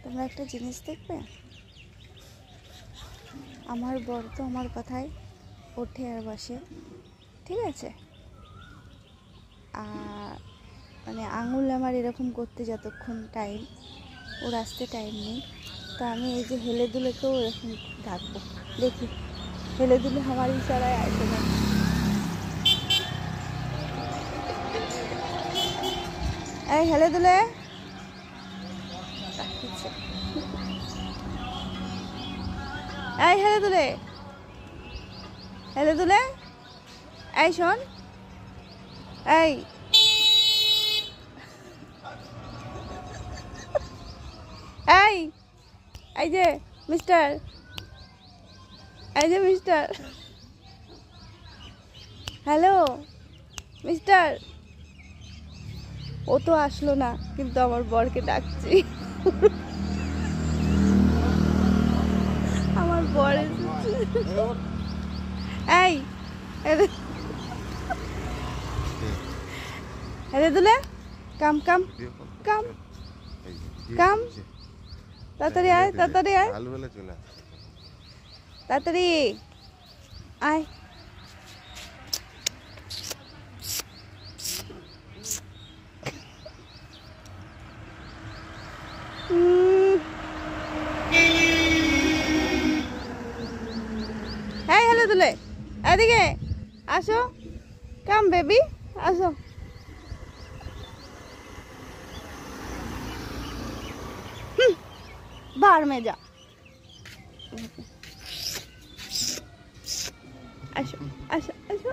তোমরা একটা জিনিস দেখবে, আমার বর তো আমার কথায় ওঠে আর বসে, ঠিক আছে, আর মানে আঙুল আমার এরকম করতে যতক্ষণ টাইম, ওর আসতে টাইম নেই। তো আমি এই যে হেলে দুলেকেও এরকম ডাকবো, দেখি হেলে দুলে আমার ইশারায় আসে না। এই হেলে দুলে, এই হেলে দুলে, হেলে দুলে, এই শোন, এই এই এই যে মিস্টার, এই যে মিস্টার, হ্যালো মিস্টার। ও তো আসলো না, কিন্তু আমার বরকে ডাকছি। আমার বর এসেছে। এই হেলে দুলে, কাম কাম কাম কাম, তাড়াতাড়ি আয়, তাড়াতাড়ি আয়, তাড়াতাড়ি আয়। হ্যাঁ হেলে দুলে, এদিকে আসো, কাম বেবি, আসো। बाहर में जा, आशो आशो आशो।